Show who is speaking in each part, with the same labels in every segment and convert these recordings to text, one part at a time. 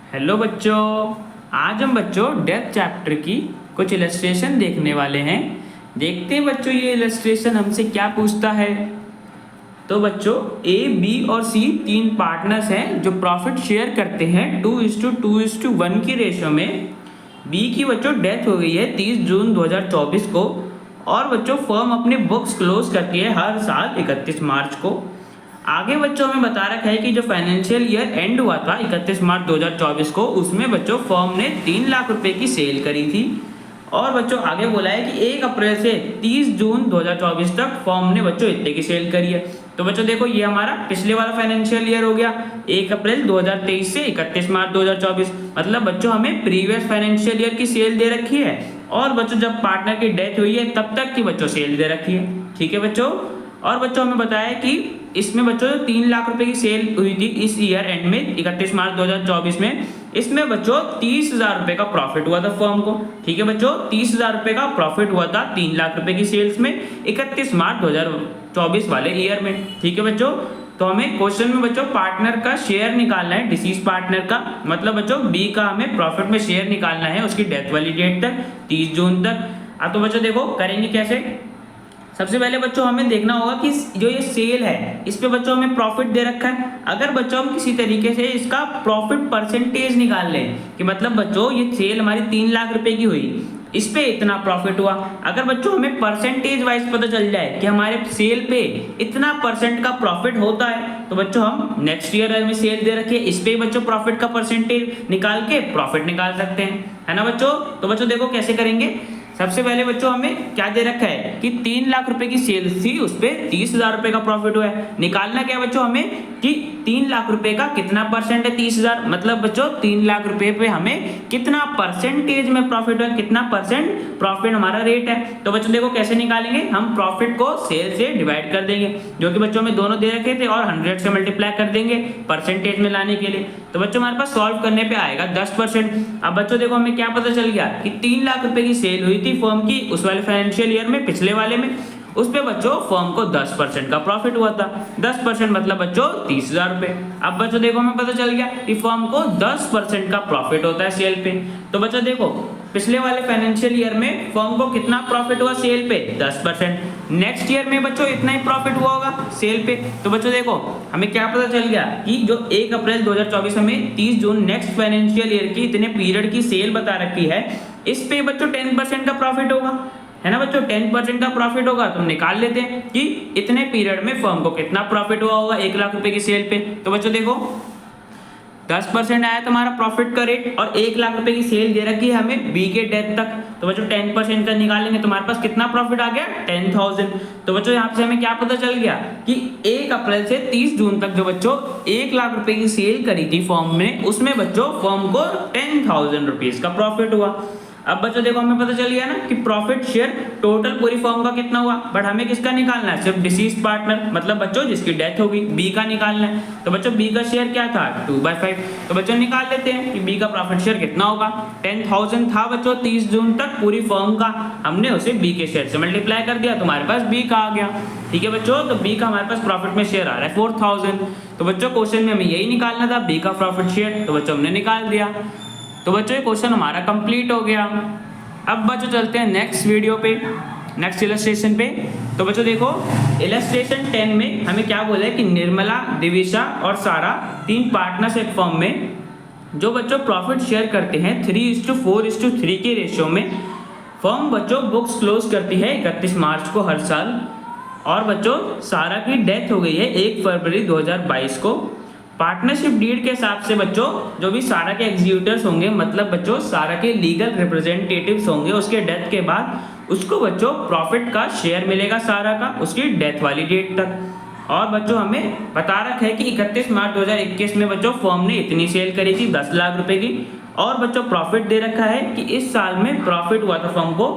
Speaker 1: Hello बच्चों, आज हम बच्चों डेथ चैप्टर की कुछ इलस्ट्रेशन देखने वाले हैं। देखते हैं बच्चों ये इलस्ट्रेशन हमसे क्या पूछता है। तो बच्चों ए, बी और सी तीन पार्टनर्स हैं जो प्रॉफिट शेयर करते हैं 2:2:1 की रेशो में। बी की बच्चों डेथ हो गई है 30 जून 2024 को और बच्चों फर्म अपने बुक्स क्लोज करती है हर साल 31 मार्च को। आगे बच्चों हमें बता रखा है कि जो फाइनेंशियल ईयर एंड हुआ था 31 मार्च 2024 को, उसमें बच्चों फर्म ने 3 लाख रुपए की सेल करी थी। और बच्चों आगे बोला है कि 1 अप्रैल से 30 जून 2024 तक फर्म ने बच्चों इतने की सेल करी है। तो बच्चों देखो ये हमारा पिछले वाला फाइनेंशियल ईयर हो गया 1 अप्रैल 2023 से 31 मार्च 2024। मतलब बच्चों हमें प्रीवियस फाइनेंशियल ईयर की सेल दे रखी है और बच्चों जब पार्टनर की डेथ हुई है तब तक की बच्चों सेल दे रखी है। ठीक है बच्चों। और बच्चों हमें बताया कि इसमें बच्चों 3 लाख रुपए की सेल हुई थी इस ईयर एंड में 31 मार्च 2024 में। इसमें बच्चों 30,000 रुपए का प्रॉफिट हुआ था फर्म को। ठीक है बच्चों, 30,000 रुपए का प्रॉफिट हुआ था 3 लाख रुपए की सेल्स में 31 मार्च 2024 वाले ईयर में। ठीक है बच्चों, तो हमें क्वेश्चन में बच्चों पार्टनर का शेयर निकालना है, डिसीज पार्टनर का। मतलब बच्चों बी का हमें प्रॉफिट में शेयर निकालना है उसकी डेथ वाली डेट तक 30 जून तक। अब तो बच्चों देखो करेंगे कैसे। सबसे पहले बच्चों हमें देखना होगा कि जो ये सेल है इस पे बच्चों हमें प्रॉफिट दे रखा है। अगर बच्चों हम किसी तरीके से इसका प्रॉफिट परसेंटेज निकाल लें कि मतलब बच्चों ये सेल हमारी 3 लाख रुपए की हुई, इस पे इतना प्रॉफिट हुआ। अगर बच्चों हमें परसेंटेज वाइज पता चल जाए कि हमारे सेल पे इतना परसेंट का प्रॉफिट होता है तो बच्चों हम नेक्स्ट ईयर में सेल दे रखे इस पे बच्चों प्रॉफिट का परसेंटेज निकाल के प्रॉफिट निकाल सकते हैं, है ना बच्चों। तो बच्चों देखो कैसे करेंगे। सबसे पहले बच्चों हमें क्या दे रखा है कि 3 लाख रुपए की सेल थी, उस पे 30,000 रुपए का प्रॉफिट हुआ है। निकालना क्या बच्चों हमें कि 3 लाख रुपए का कितना परसेंट है 30,000, मतलब बच्चों 3 लाख रुपए पे हमें कितना परसेंटेज में प्रॉफिट हुआ, कितना परसेंट प्रॉफिट हमारा रेट है। तो बच्चों देखो कैसे निकालेंगे, हम प्रॉफिट को सेल से डिवाइड कर देंगे, जो कि बच्चों में दोनों दे रखे थे, और 100 से मल्टीप्लाई कर देंगे परसेंटेज में लाने के लिए। तो बच्चों हमारे पास सॉल्व करने पे आएगा 10%। अब बच्चों देखो हमें क्या पता चल गया कि 3 लाख रुपए की सेल हुई थी फर्म की उस वाले फाइनेंशियल ईयर में, पिछले वाले में। उस पे बच्चों फर्म को 10% का प्रॉफिट हुआ था। 10% मतलब बच्चों 30,000 रुपए। अब बच्चों देखो हमें पता चल गया कि फर्म को 10% का प्रॉफिट होता है सेल पे। तो बच्चों देखो पिछले वाले फाइनेंशियल ईयर में फर्म को कितना प्रॉफिट हुआ सेल पे 10%। नेक्स्ट ईयर में बच्चों इतना ही प्रॉफिट हुआ होगा सेल पे। तो बच्चों देखो हमें क्या पता चल गया कि जो 1 अप्रैल 2024 हमें 30 जून नेक्स्ट फाइनेंशियल ईयर की इतने पीरियड की सेल बता रखी है, इस पे बच्चों 10% का प्रॉफिट होगा, है ना बच्चों। 10% का प्रॉफिट होगा तो हम निकाल लेते हैं कि इतने पीरियड में फर्म को कितना प्रॉफिट हुआ होगा 1 लाख रुपए की सेल पे। तो बच्चों देखो 10% आया तुम्हारा प्रॉफिट का रेट और 1 लाख रुपए की सेल दे रखी है हमें बी के डेथ तक। तो बच्चों 10% का निकालेंगे तुम्हारे पास कितना प्रॉफिट आ गया 10,000। तो बच्चों यहाँ से हमें क्या पता चल गया कि 1 अप्रैल से 30 जून तक जो बच्चों 1 लाख रुपए की सेल करी थी फर्म में, उसमें बच्चों फर्म को 10,000 रुपीज का प्रॉफिट हुआ। अब बच्चों देखो हमें पता चल गया ना कि प्रॉफिट शेयर टोटल पूरी फर्म का कितना हुआ, बट हमें किसका निकालना है, सिर्फ डिसीज पार्टनर, मतलब बच्चों जिसकी डेथ होगी बी का निकालना है। तो बच्चों बी का शेयर क्या था 2/5। तो बच्चों निकाल लेते हैं कि बी का प्रॉफिट शेयर कितना होगा। 10,000 था बच्चों 30 जून तक पूरी फर्म का, हमने उसे बी के शेयर से मल्टीप्लाई कर दिया, तुम्हारे पास बी का आ गया। ठीक है बच्चों, तो बी का हमारे पास प्रॉफिट में शेयर आ रहा है 4,000। तो बच्चों क्वेश्चन में हमें यही निकालना था बी का प्रॉफिट शेयर, तो बच्चों हमने निकाल दिया। तो बच्चों ये क्वेश्चन हमारा कंप्लीट हो गया। अब बच्चों चलते हैं नेक्स्ट वीडियो पे, नेक्स्ट इलस्ट्रेशन पे। तो बच्चों देखो इलस्ट्रेशन 10 में हमें क्या बोला है कि निर्मला, दिविशा और सारा 3 पार्टनर्स एक फर्म में जो बच्चों प्रॉफिट शेयर करते हैं 3:4:3 के रेशियो में। फर्म बच्चों बुक्स क्लोज करती है 31 मार्च को हर साल, और बच्चों सारा की डेथ हो गई है 1 फरवरी 2022 को। पार्टनरशिप डीड के हिसाब से बच्चों जो भी सारा के एग्जीक्यूटर्स होंगे, मतलब बच्चों सारा के लीगल रिप्रेजेंटेटिव्स होंगे उसके डेथ के बाद, उसको बच्चों प्रॉफिट का शेयर मिलेगा सारा का उसकी डेथ वाली डेट तक। और बच्चों हमें बता रखा है कि 31 मार्च 2021 में बच्चों फर्म ने इतनी सेल करी थी 10 लाख रुपए की, और बच्चों प्रॉफिट दे रखा है कि इस साल में प्रॉफिट हुआ था फर्म को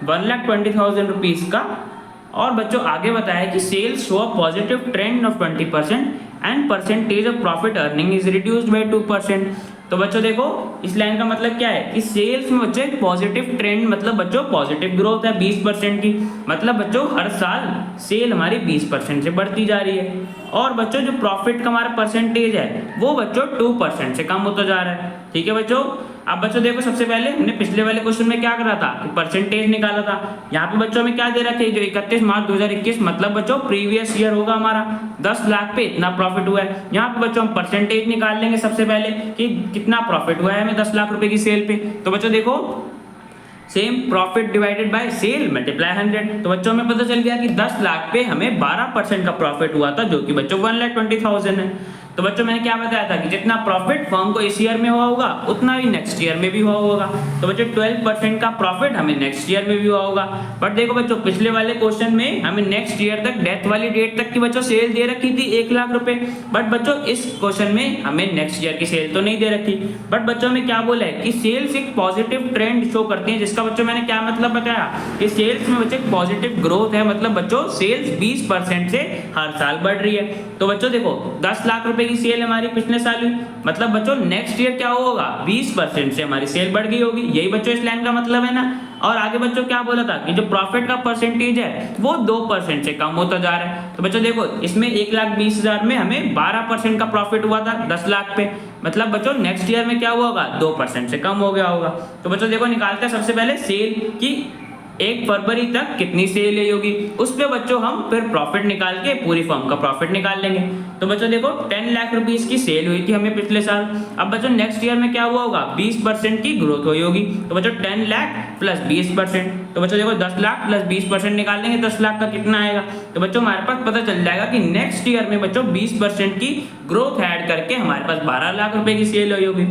Speaker 1: 1,20,000 रुपीज का। और बच्चों आगे बताया कि sales show a positive trend of 20% and percentage of profit earning is reduced by 2%। तो बच्चों देखो इस लाइन का मतलब क्या है कि सेल्स में बच्चों एक पॉजिटिव ट्रेंड, मतलब बच्चों पॉजिटिव ग्रोथ है 20% की, मतलब बच्चों हर साल सेल हमारी 20% से बढ़ती जा रही है। और बच्चों जो प्रॉफिट का हमारा परसेंटेज है वो बच्चों 2% से कम होता जा रहा है। ठीक है बच्चों, अब बच्चों देखो सबसे पहले हमने पिछले वाले क्वेश्चन में क्या करा था कि परसेंटेज निकाला था। यहाँ पे बच्चों में क्या दे रखा है जो 31 मार्च 2021 मतलब बच्चों प्रीवियस ईयर होगा हमारा 10 लाख पे इतना प्रॉफिट हुआ है। यहाँ पे बच्चों हम परसेंटेज निकाल लेंगे सबसे पहले कि कितना प्रॉफिट हुआ है हमें 10 लाख रुपए की सेल पे। तो बच्चों देखो same profit divided by sale multiply 100। तो बच्चों हमें पता चल गया कि 10 लाख पे हमें 12% का प्रॉफिट हुआ था जो कि बच्चों 1,20,000 है। तो बच्चों मैंने क्या बताया था कि जितना प्रॉफिट फर्म को इस ईयर में हुआ होगा उतना ही नेक्स्ट ईयर में भी हुआ होगा। तो बच्चों 12% का प्रॉफिट हमें नेक्स्ट ईयर में भी हुआ होगा। बट देखो बच्चों पिछले वाले क्वेश्चन में हमें नेक्स्ट ईयर तक डेथ वाली डेट तक की बच्चों सेल दे रखी थी 1 लाख रुपए। बट बच्चों इस क्वेश्चन में हमें नेक्स्ट ईयर की सेल तो नहीं दे रखी। बट बच्चों में क्या बोला है कि सेल्स एक पॉजिटिव ट्रेंड शो करती है, जिसका बच्चों मैंने क्या मतलब बताया कि सेल्स में बच्चों पॉजिटिव ग्रोथ है, मतलब बच्चों सेल्स 20% से हर साल बढ़ रही है। तो बच्चों देखो 10 लाख रुपए की सेल हमारी पिछले साल हुई, मतलब बच्चों नेक्स्ट ईयर क्या होगा 20% से हमारी सेल बढ़ गई होगी। यही बच्चों इस लाइन का मतलब है ना। और आगे बच्चों क्या बोला था कि जो प्रॉफिट का परसेंटेज है वो 2% से कम होता जा रहा है। तो बच्चों देखो इसमें 1,20,000 में हमें 12% का प्रॉफिट हुआ था 10 लाख पे, मतलब बच्चों नेक्स्ट ईयर में क्या हुआ होगा 2% से कम हो गया होगा। तो बच्चों देखो निकालते हैं सबसे पहले सेल की 1 फरवरी तक कितनी सेल हुई होगी, उस पे बच्चों हम फिर प्रॉफिट निकाल के पूरी फर्म का प्रॉफिट निकाल लेंगे। तो बच्चों देखो 10 लाख रुपीस की सेल हुई थी हमें पिछले साल। अब बच्चों नेक्स्ट ईयर में क्या हुआ होगा 20% की ग्रोथ हुई होगी। तो बच्चों 10 लाख प्लस 20%, तो बच्चों देखो 10 लाख प्लस 20% निकाल लेंगे 10 लाख का कितना आएगा। तो बच्चों हमारे पास पता चल जाएगा कि नेक्स्ट ईयर में बच्चों 20% की ग्रोथ ऐड करके हमारे पास 12 लाख रुपए की सेल हुई होगी।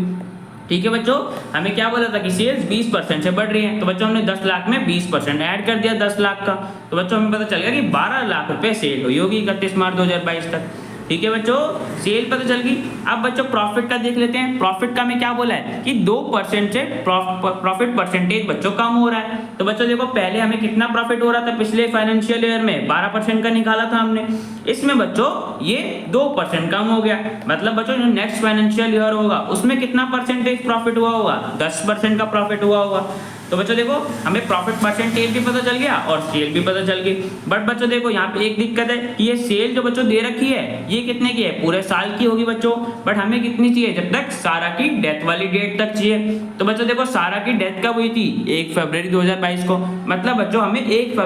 Speaker 1: ठीक है बच्चों, हमें क्या बोला था कि सेल्स 20% से बढ़ रही है। तो बच्चों हमने 10 लाख में 20% ऐड कर दिया 10 लाख का। तो बच्चों हमें पता चल गया कि 12 लाख रुपए सेल हुई होगी 31 मार्च 2022 तक। ठीक है बच्चों, सेल पता चल गई। अब बच्चों प्रॉफिट का देख लेते हैं। प्रॉफिट का हमें क्या बोला है कि 2% से प्रॉफिट परसेंटेज बच्चों कम हो रहा है। तो बच्चों देखो पहले हमें कितना प्रॉफिट हो रहा था पिछले फाइनेंशियल ईयर में 12% का निकाला था हमने, इसमें बच्चों ये 2% कम हो गया। मतलब बच्चों जो नेक्स्ट फाइनेंशियल ईयर होगा उसमें कितना परसेंटेज प्रॉफिट हुआ होगा 10% का प्रॉफिट हुआ होगा। तो बच्चों देखो हमें प्रॉफिट परसेंटेज भी पता चल गया और सेल भी पता चल गई। बट बच्चों देखो यहाँ पे एक दिक्कत है कि ये सेल जो बच्चों दे रखी है ये कितने की है पूरे साल की होगी बच्चों। बट हमें कितनी चाहिए जब तक सारा की डेथ वाली डेट तक चाहिए। तो बच्चों देखो सारा की डेथ कब हुई थी 1 फरवरी 2022 को, मतलब बच्चों हमें 1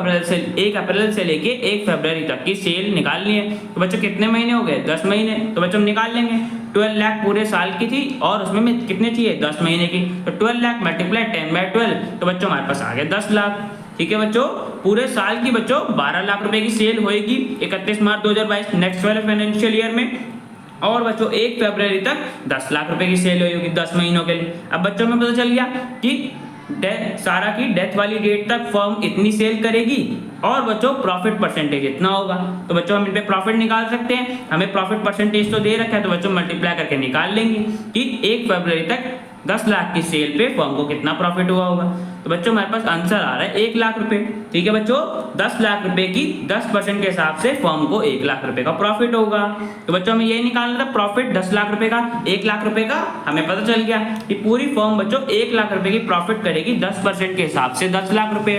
Speaker 1: अप्रैल से लेके 1 फरवरी तक की सेल निकालनी है। तो बच्चों कितने महीने हो गए 10 महीने। तो बच्चों हम निकाल लेंगे 12 लाख पूरे साल की थी और उसमें में कितने चाहिए 10 महीने की। तो 12 लाख मल्टीप्लाई 10/12, तो बच्चों हमारे पास आ गए 10 लाख। ठीक है बच्चों, पूरे साल की बच्चों 12 लाख रुपए की सेल होएगी 31 मार्च 2022 नेक्स्ट वाले फाइनेंशियल ईयर में। और बच्चों 1 फरवरी तक 10 लाख रुपए की सेल हुई होगी 10 महीनों के लिए। अब बच्चों में पता चल गया कि सारा की डेथ वाली डेट तक फर्म इतनी सेल करेगी और बच्चों प्रॉफिट परसेंटेज इतना होगा। तो बच्चों हम इन पे प्रॉफिट निकाल सकते हैं, हमें प्रॉफिट परसेंटेज तो दे रखा है तो बच्चों मल्टीप्लाई करके निकाल लेंगे कि 1 फरवरी तक 10 लाख की सेल पे फर्म को कितना प्रॉफिट हुआ होगा। तो बच्चों हमारे पास आंसर आ रहा है 1 लाख रुपए। ठीक है बच्चों, 10 लाख रुपए की 10% के हिसाब से फर्म को 1 लाख रुपए का प्रॉफिट होगा। तो बच्चों हमें यही निकालना था प्रॉफिट 10 लाख रुपए का 1 लाख रुपए का। हमें पता चल गया कि पूरी फर्म बच्चों 1 लाख रुपए की प्रॉफिट करेगी 10% के हिसाब से 10 लाख रुपए।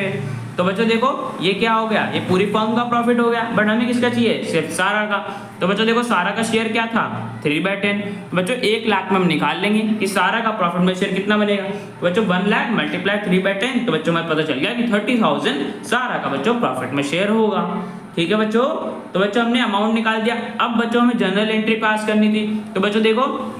Speaker 1: तो बच्चों देखो ये क्या हो गया, ये पूरी फर्म का प्रॉफिट हो गया। बट हमें किसका चाहिए सिर्फ सारा का। तो बच्चों देखो सारा का शेयर क्या था 3/10। बच्चों 1 लाख में हम निकाल लेंगे कि सारा का प्रॉफिट में शेयर कितना बनेगा। तो बच्चों 1 लाख मल्टीप्लाई 3/10, तो बच्चों हमें पता चल गया कि 30,000 सारा का बच्चों प्रॉफिट में शेयर होगा। ठीक है बच्चों, तो बच्चों हमने अमाउंट निकाल दिया। अब बच्चों हमें जनरल एंट्री पास करनी थी। तो बच्चों देखो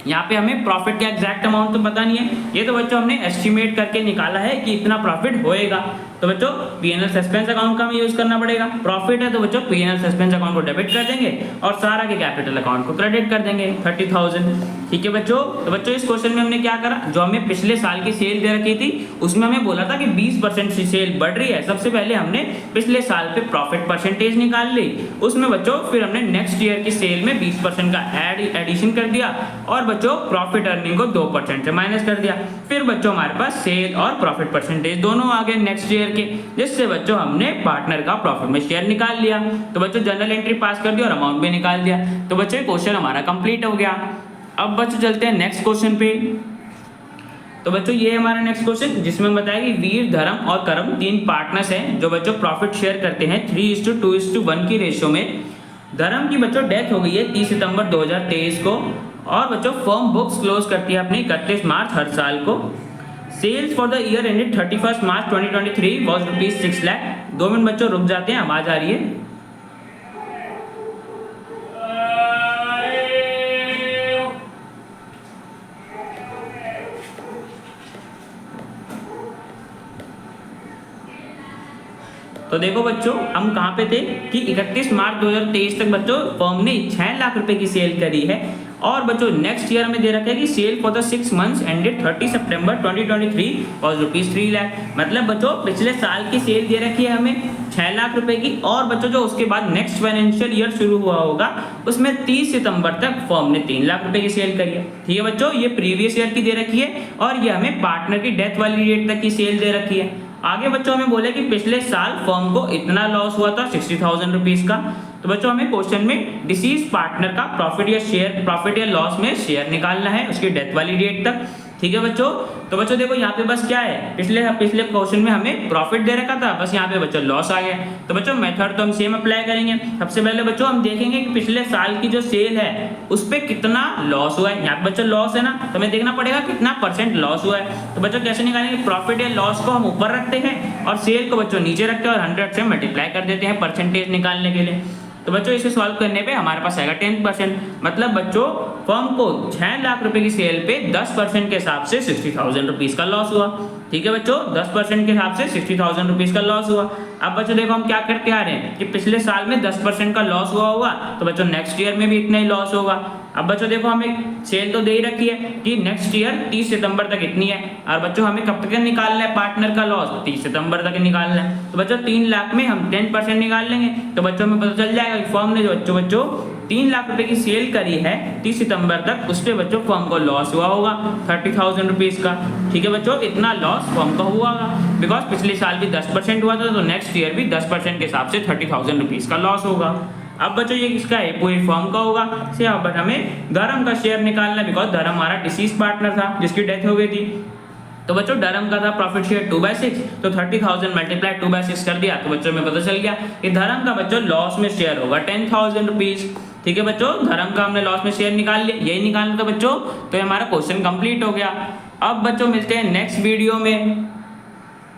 Speaker 1: यहाँ पे हमें प्रॉफिट का एग्जैक्ट अमाउंट तो पता नहीं है, ये तो बच्चों हमने एस्टिमेट करके निकाला है कि इतना प्रॉफिट होएगा। तो बच्चों पीएनएल सस्पेंस अकाउंट का हमें यूज करना पड़ेगा। प्रॉफिट है तो बच्चों पीएनएल सस्पेंस अकाउंट को डेबिट कर देंगे और सारा के कैपिटल अकाउंट को क्रेडिट कर देंगे 30,000। ठीक है बच्चों, तो बच्चों इस क्वेश्चन में हमने क्या करा, जो हमें पिछले साल की सेल दे रखी थी उसमें हमें बोला था कि 20% से सेल बढ़ रही है। सबसे पहले हमने पिछले साल पे प्रॉफिट परसेंटेज निकाल ली, उसमें बच्चों फिर हमने नेक्स्ट ईयर की सेल में 20% का एडिशन कर दिया और बच्चों प्रॉफिट अर्निंग को 2% से माइनस कर दिया। फिर बच्चों हमारे पास सेल और प्रॉफिट परसेंटेज दोनों आ गए नेक्स्ट ईयर के, जिससे बच्चों हमने पार्टनर का प्रॉफिट में शेयर निकाल लिया। तो बच्चों जनरल एंट्री पास कर दी और अमाउंट भी निकाल दिया। तो बच्चों क्वेश्चन हमारा कंप्लीट हो गया। अब बच्चों चलते हैं नेक्स्ट क्वेश्चन पे। तो बच्चों ये हमारा नेक्स्ट क्वेश्चन जिसमें बताया कि वीर, धर्म और कर्म 3 पार्टनर्स हैं जो बच्चों प्रॉफिट शेयर करते हैं 3:2:1 की रेशियो में धर्म की बच्चों डेथ हो गई है 30 सितंबर 2023 को, और बच्चों फर्म बुक्स क्लोज करती है अपनी 31 मार्च हर साल को। Sales for the year ended 31 March 2023 was ₹6 lakh. 2 minute बच्चों रुक जाते हैं, आवाज आ रही है। तो देखो बच्चों हम कहाँ पे थे कि 31 मार्च 2023 तक बच्चों फर्म ने 6 लाख रुपए की सेल करी है, और बच्चों नेक्स्ट ईयर में दे रखा है कि sale for the 6 months ended 30 September 2023 was ₹3 lakh. मतलब बच्चों पिछले साल की सेल दे रखी है हमें 6 लाख रुपए की, और बच्चों जो उसके बाद नेक्स्ट फाइनेंशियल ईयर शुरू हुआ होगा उसमें 30 सितंबर तक फर्म ने 3 लाख रुपए की सेल करी है। ठीक है बच्चों, ये प्रीवियस ईयर की दे रखी है, और ये हमें पार्टनर की डेथ वाली डेट तक की सेल दे रखी है। आगे बच्चों हमें बोले कि पिछले साल फर्म को इतना लॉस हुआ था 60,000 रुपीज का। तो बच्चों हमें क्वेश्चन में डिसीज पार्टनर का प्रॉफिट या लॉस में शेयर निकालना है उसकी डेथ वाली डेट तक। ठीक है बच्चों, तो बच्चों देखो यहाँ पे बस क्या है, पिछले क्वेश्चन में हमें प्रॉफिट दे रखा था, बस यहाँ पे बच्चों लॉस आ गया। तो बच्चों मेथड तो हम सेम अप्लाई करेंगे। सबसे पहले बच्चों हम देखेंगे कि पिछले साल की जो सेल है उस पर कितना लॉस हुआ है। यहाँ पे बच्चों लॉस है ना, तो हमें देखना पड़ेगा कितना % लॉस हुआ है। तो बच्चों कैसे निकालेंगे, प्रॉफिट या लॉस को हम ऊपर रखते हैं और सेल को बच्चों नीचे रखते हैं और 100 से मल्टीप्लाई कर देते हैं परसेंटेज निकालने के लिए। तो बच्चों इसे सॉल्व करने पे हमारे पास आएगा 10%। मतलब बच्चों फर्म को 6 लाख रुपए की सेल पे 10% के हिसाब से 60,000 रुपीज का लॉस हुआ। ठीक है बच्चों, 10% के हिसाब से 60,000 रुपीज का लॉस हुआ। अब बच्चों देखो हम क्या करते आ रहे हैं कि पिछले साल में 10% का लॉस हुआ होगा, तो बच्चों नेक्स्ट ईयर में भी इतना ही लॉस होगा। अब बच्चों देखो हमें सेल तो दे ही रखी है कि नेक्स्ट ईयर 30 सितंबर तक इतनी है, और बच्चों हमें कब तक निकालना है पार्टनर का लॉस, 30 सितंबर तक निकालना है। तो बच्चों 3 लाख में हम 10% निकाल लेंगे, तो बच्चों में पता चल जाएगा कि फर्म ने जो बच्चों 3 लाख रुपए की सेल करी है 30 सितंबर तक, उस पे बच्चों फर्म को लॉस हुआ होगा 30,000 रुपीज का। ठीक है बच्चों, इतना लॉस फर्म को हुआ होगा, बिकॉज पिछले साल भी 10% हुआ था, तो नेक्स्ट ईयर भी 10% के हिसाब से 30,000 रुपीज का लॉस होगा। अब बच्चों ये किसका है, पूरी फर्म का होगा। से यहाँ पर हमें धर्म का शेयर निकालना, बिकॉज धर्म हमारा डिसीज पार्टनर था जिसकी डेथ हो गई थी। तो बच्चों धर्म का था प्रॉफिट शेयर 2/6, तो 30,000 मल्टीप्लाई 2/6 कर दिया, तो बच्चों में पता चल गया कि धर्म का बच्चों लॉस में शेयर होगा 10,000 रुपीज। ठीक है बच्चों, धर्म का हमने लॉस में शेयर निकाल लिया, यही निकालना था बच्चों, तो हमारा क्वेश्चन कंप्लीट हो गया। अब बच्चों मिलते हैं नेक्स्ट वीडियो में।